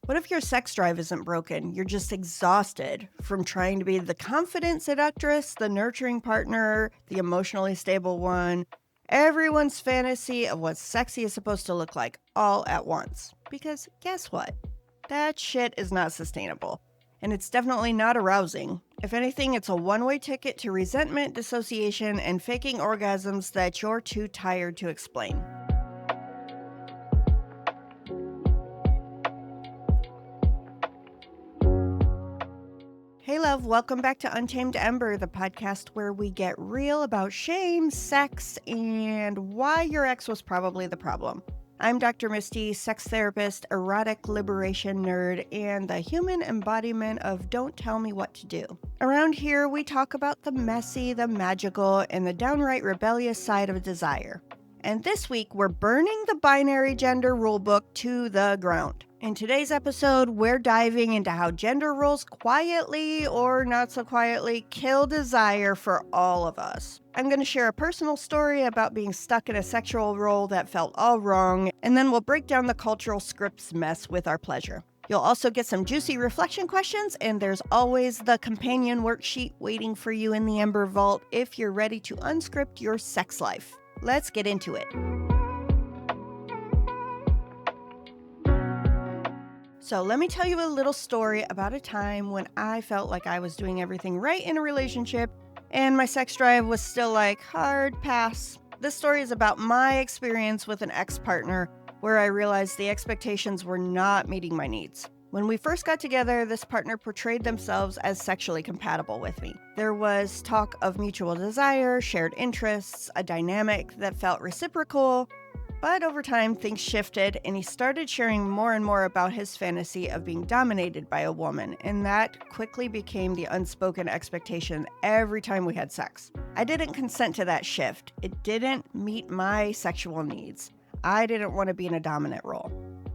What if your sex drive isn't broken? You're just exhausted from trying to be the confident seductress, the nurturing partner, the emotionally stable one, everyone's fantasy of what sexy is supposed to look like all at once. Because guess what? That shit is not sustainable. And it's definitely not arousing. If anything, it's a one-way ticket to resentment, dissociation, and faking orgasms that you're too tired to explain. Hey love, welcome back to Untamed Ember, the podcast where we get real about shame, sex, and why your ex was probably the problem. I'm Dr. Misty, sex therapist, erotic liberation nerd, and the human embodiment of don't tell me what to do. Around here, we talk about the messy, the magical, and the downright rebellious side of desire. And this week, we're burning the binary gender rulebook to the ground. In today's episode, we're diving into how gender roles quietly or not so quietly kill desire for all of us. I'm going to share a personal story about being stuck in a sexual role that felt all wrong, and then we'll break down the cultural scripts mess with our pleasure. You'll also get some juicy reflection questions, and there's always the companion worksheet waiting for you in the Ember Vault if you're ready to unscript your sex life. Let's get into it. So let me tell you a little story about a time when I felt like I was doing everything right in a relationship and my sex drive was still like, hard pass. This story is about my experience with an ex-partner where I realized the expectations were not meeting my needs. When we first got together, this partner portrayed themselves as sexually compatible with me. There was talk of mutual desire, shared interests, a dynamic that felt reciprocal. But over time, things shifted, and he started sharing more and more about his fantasy of being dominated by a woman, and that quickly became the unspoken expectation every time we had sex. I didn't consent to that shift. It didn't meet my sexual needs. I didn't want to be in a dominant role.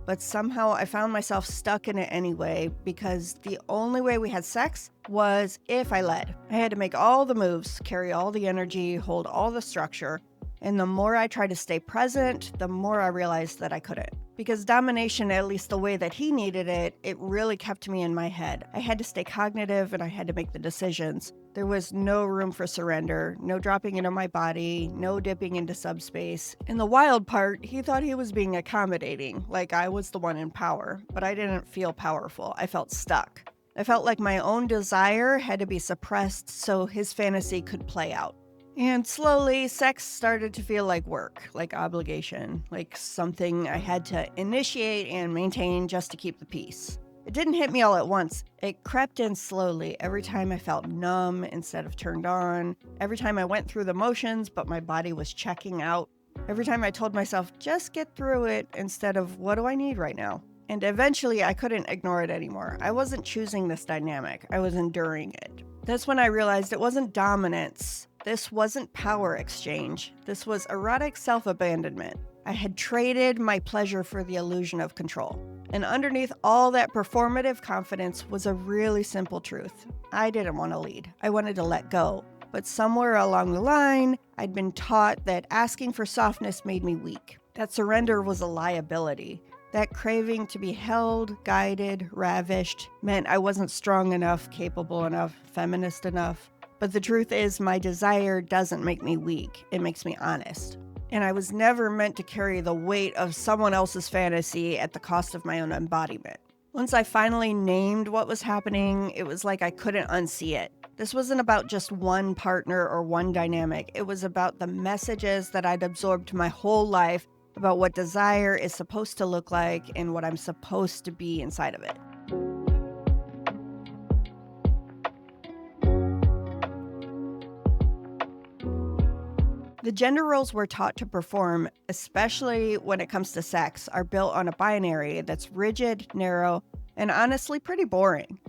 But somehow I found myself stuck in it anyway, because the only way we had sex was if I led. I had to make all the moves, carry all the energy, hold all the structure. And the more I tried to stay present, the more I realized that I couldn't. Because domination, at least the way that he needed it, it really kept me in my head. I had to stay cognitive and I had to make the decisions. There was no room for surrender, no dropping into my body, no dipping into subspace. And the wild part, he thought he was being accommodating, like I was the one in power. But I didn't feel powerful. I felt stuck. I felt like my own desire had to be suppressed so his fantasy could play out. And slowly, sex started to feel like work, like obligation, like something I had to initiate and maintain just to keep the peace. It didn't hit me all at once. It crept in slowly every time I felt numb instead of turned on, every time I went through the motions but my body was checking out, every time I told myself, just get through it instead of what do I need right now? And eventually I couldn't ignore it anymore. I wasn't choosing this dynamic, I was enduring it. That's when I realized it wasn't dominance. This wasn't power exchange. This was erotic self-abandonment. I had traded my pleasure for the illusion of control. And underneath all that performative confidence was a really simple truth. I didn't want to lead. I wanted to let go. But somewhere along the line, I'd been taught that asking for softness made me weak. That surrender was a liability. That craving to be held, guided, ravished meant I wasn't strong enough, capable enough, feminist enough. But the truth is, my desire doesn't make me weak. It makes me honest. And I was never meant to carry the weight of someone else's fantasy at the cost of my own embodiment. Once I finally named what was happening, it was like I couldn't unsee it. This wasn't about just one partner or one dynamic. It was about the messages that I'd absorbed my whole life about what desire is supposed to look like and what I'm supposed to be inside of it. The gender roles we're taught to perform, especially when it comes to sex, are built on a binary that's rigid, narrow, and honestly pretty boring.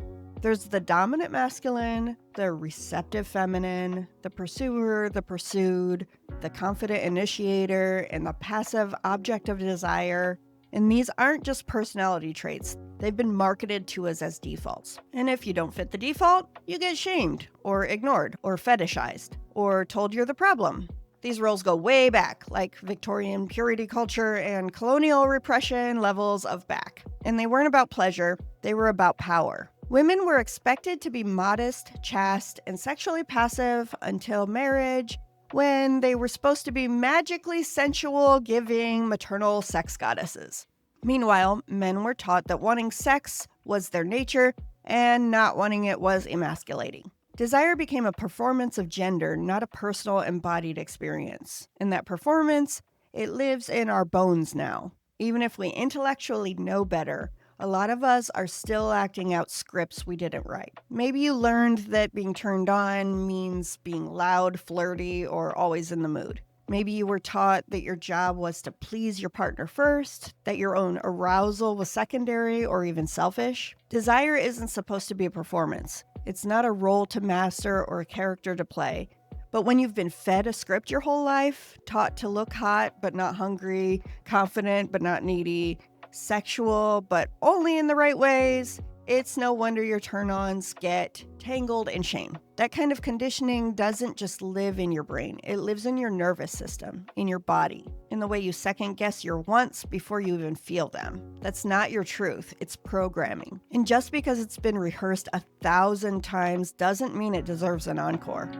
There's the dominant masculine, the receptive feminine, the pursuer, the pursued, the confident initiator, and the passive object of desire. And these aren't just personality traits. They've been marketed to us as defaults. And if you don't fit the default, you get shamed, or ignored, or fetishized, or told you're the problem. These roles go way back, like Victorian purity culture and colonial repression levels of back. And they weren't about pleasure, they were about power. Women were expected to be modest, chaste, and sexually passive until marriage, when they were supposed to be magically sensual, giving, maternal sex goddesses. Meanwhile, men were taught that wanting sex was their nature and not wanting it was emasculating. Desire became a performance of gender, not a personal embodied experience. And that performance, it lives in our bones now. Even if we intellectually know better, a lot of us are still acting out scripts we didn't write. Maybe you learned that being turned on means being loud, flirty, or always in the mood. Maybe you were taught that your job was to please your partner first, that your own arousal was secondary or even selfish. Desire isn't supposed to be a performance. It's not a role to master or a character to play. But when you've been fed a script your whole life, taught to look hot but not hungry, confident but not needy, sexual but only in the right ways, it's no wonder your turn-ons get tangled in shame. That kind of conditioning doesn't just live in your brain. It lives in your nervous system, in your body, in the way you second-guess your wants before you even feel them. That's not your truth. It's programming. And just because it's been rehearsed 1,000 times doesn't mean it deserves an encore.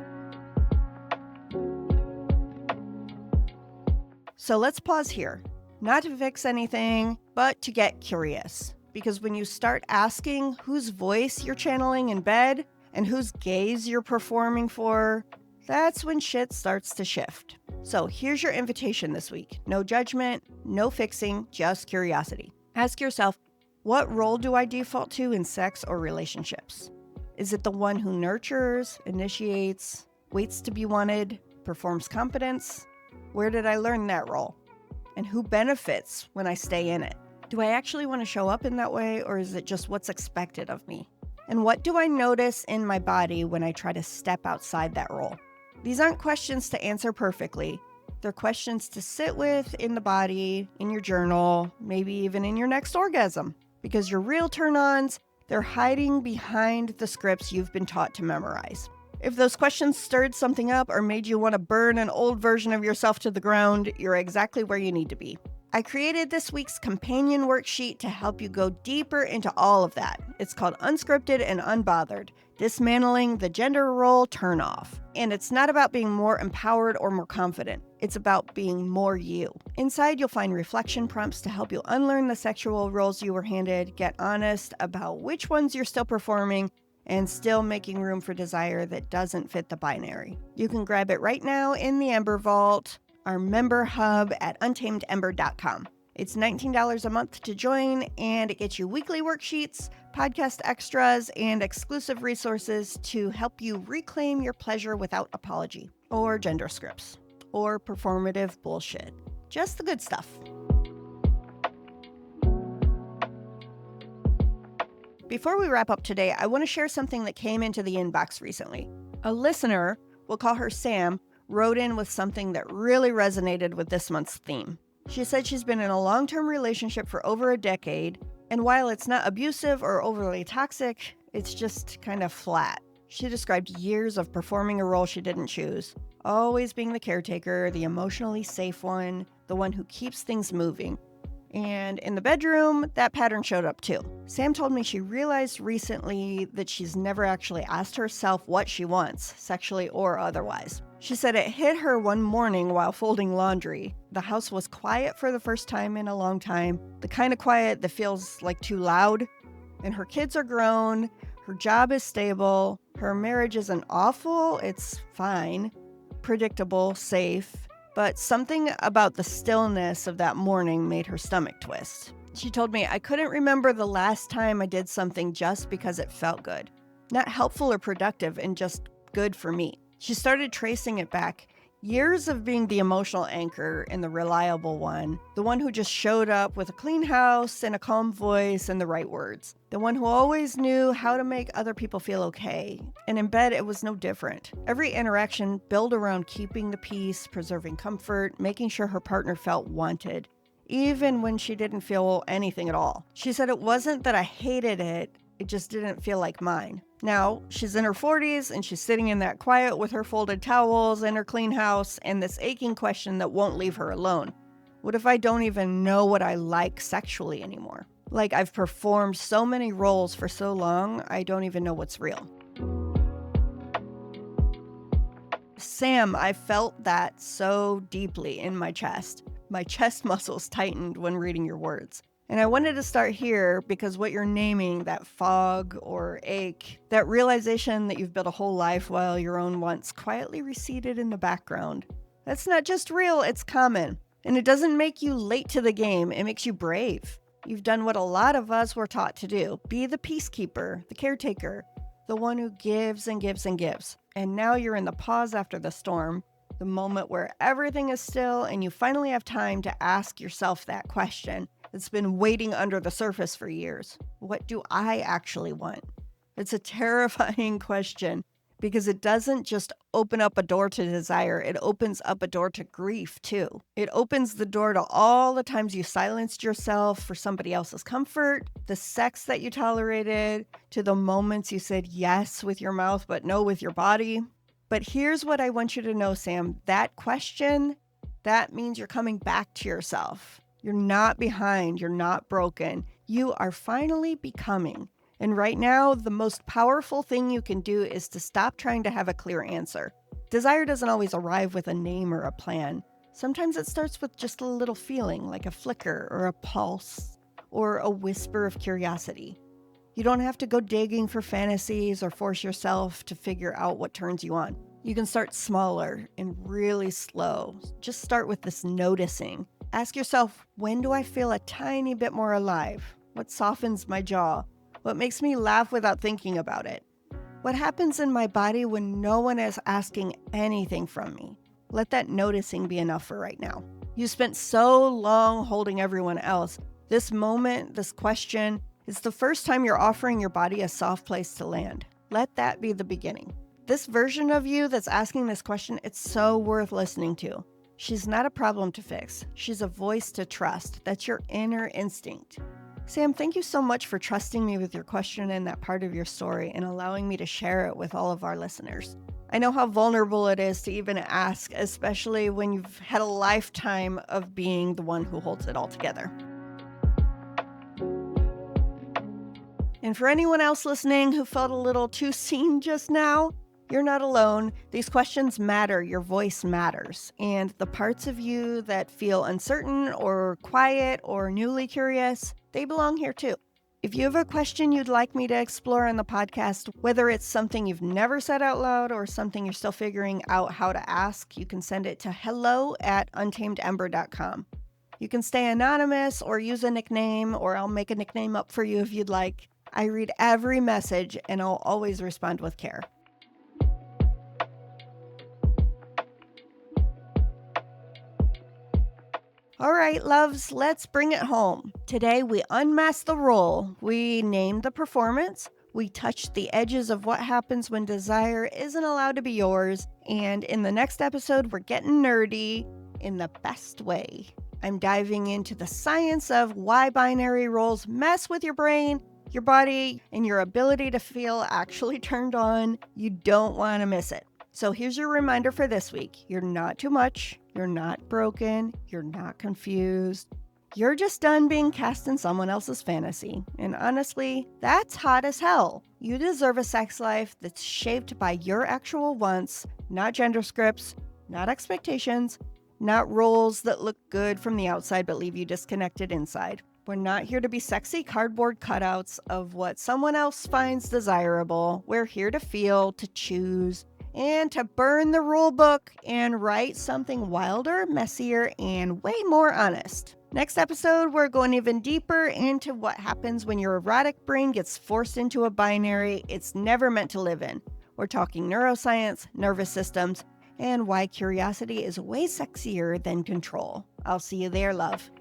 So let's pause here. Not to fix anything, but to get curious. Because when you start asking whose voice you're channeling in bed and whose gaze you're performing for, that's when shit starts to shift. So here's your invitation this week. No judgment, no fixing, just curiosity. Ask yourself, what role do I default to in sex or relationships? Is it the one who nurtures, initiates, waits to be wanted, performs competence? Where did I learn that role? And who benefits when I stay in it? Do I actually want to show up in that way, or is it just what's expected of me? And what do I notice in my body when I try to step outside that role? These aren't questions to answer perfectly. They're questions to sit with in the body, in your journal, maybe even in your next orgasm. Because your real turn-ons, they're hiding behind the scripts you've been taught to memorize. If those questions stirred something up or made you want to burn an old version of yourself to the ground, you're exactly where you need to be. I created this week's companion worksheet to help you go deeper into all of that. It's called Unscripted and Unbothered, Dismantling the Gender Role Turnoff. And it's not about being more empowered or more confident. It's about being more you. Inside, you'll find reflection prompts to help you unlearn the sexual roles you were handed, get honest about which ones you're still performing, and still making room for desire that doesn't fit the binary. You can grab it right now in the Ember Vault, our member hub at untamedember.com. It's $19 a month to join, and it gets you weekly worksheets, podcast extras, and exclusive resources to help you reclaim your pleasure without apology, or gender scripts, or performative bullshit. Just the good stuff. Before we wrap up today, I want to share something that came into the inbox recently. A listener, we'll call her Sam, wrote in with something that really resonated with this month's theme. She said she's been in a long-term relationship for over a decade, and while it's not abusive or overly toxic, it's just kind of flat. She described years of performing a role she didn't choose, always being the caretaker, the emotionally safe one, the one who keeps things moving. And in the bedroom, that pattern showed up too. Sam told me she realized recently that she's never actually asked herself what she wants, sexually or otherwise. She said it hit her one morning while folding laundry. The house was quiet for the first time in a long time, the kind of quiet that feels like too loud. And her kids are grown, her job is stable, her marriage isn't awful, it's fine, predictable, safe. But something about the stillness of that morning made her stomach twist. She told me, I couldn't remember the last time I did something just because it felt good. Not helpful or productive, and just good for me. She started tracing it back. Years of being the emotional anchor and the reliable one. The one who just showed up with a clean house and a calm voice and the right words. The one who always knew how to make other people feel okay. And in bed, it was no different. Every interaction built around keeping the peace, preserving comfort, making sure her partner felt wanted, even when she didn't feel anything at all. She said it wasn't that I hated it, it just didn't feel like mine. Now, she's in her 40s and she's sitting in that quiet with her folded towels and her clean house and this aching question that won't leave her alone. What if I don't even know what I like sexually anymore? Like I've performed so many roles for so long, I don't even know what's real. Sam, I felt that so deeply in my chest. My chest muscles tightened when reading your words. And I wanted to start here because what you're naming, that fog or ache, that realization that you've built a whole life while your own wants quietly receded in the background. That's not just real, it's common. And it doesn't make you late to the game, it makes you brave. You've done what a lot of us were taught to do. Be the peacekeeper, the caretaker, the one who gives and gives and gives. And now you're in the pause after the storm, the moment where everything is still and you finally have time to ask yourself that question that's been waiting under the surface for years. What do I actually want? It's a terrifying question because it doesn't just open up a door to desire, it opens up a door to grief too. It opens the door to all the times you silenced yourself for somebody else's comfort, the sex that you tolerated, to the moments you said yes with your mouth but no with your body. But here's what I want you to know, Sam. That question, that means you're coming back to yourself. You're not behind. You're not broken. You are finally becoming. And right now, the most powerful thing you can do is to stop trying to have a clear answer. Desire doesn't always arrive with a name or a plan. Sometimes it starts with just a little feeling, like a flicker or a pulse or a whisper of curiosity. You don't have to go digging for fantasies or force yourself to figure out what turns you on. You can start smaller and really slow. Just start with this noticing. Ask yourself, when do I feel a tiny bit more alive? What softens my jaw? What makes me laugh without thinking about it? What happens in my body when no one is asking anything from me? Let that noticing be enough for right now. You spent so long holding everyone else. This moment, this question, is the first time you're offering your body a soft place to land. Let that be the beginning. This version of you that's asking this question, it's so worth listening to. She's not a problem to fix. She's a voice to trust. That's your inner instinct. Sam, thank you so much for trusting me with your question and that part of your story and allowing me to share it with all of our listeners. I know how vulnerable it is to even ask, especially when you've had a lifetime of being the one who holds it all together. And for anyone else listening who felt a little too seen just now, you're not alone. These questions matter. Your voice matters. And the parts of you that feel uncertain or quiet or newly curious, they belong here too. If you have a question you'd like me to explore on the podcast, whether it's something you've never said out loud or something you're still figuring out how to ask, you can send it to hello@untamedember.com. You can stay anonymous or use a nickname, or I'll make a nickname up for you if you'd like. I read every message and I'll always respond with care. All right, loves, let's bring it home. Today, we unmasked the role. We named the performance. We touched the edges of what happens when desire isn't allowed to be yours. And in the next episode, we're getting nerdy in the best way. I'm diving into the science of why binary roles mess with your brain, your body, and your ability to feel actually turned on. You don't want to miss it. So here's your reminder for this week. You're not too much. You're not broken. You're not confused. You're just done being cast in someone else's fantasy. And honestly, that's hot as hell. You deserve a sex life that's shaped by your actual wants, not gender scripts, not expectations, not roles that look good from the outside but leave you disconnected inside. We're not here to be sexy cardboard cutouts of what someone else finds desirable. We're here to feel, to choose, and to burn the rulebook and write something wilder, messier, and way more honest. Next episode, we're going even deeper into what happens when your erotic brain gets forced into a binary it's never meant to live in. We're talking neuroscience, nervous systems, and why curiosity is way sexier than control. I'll see you there, love.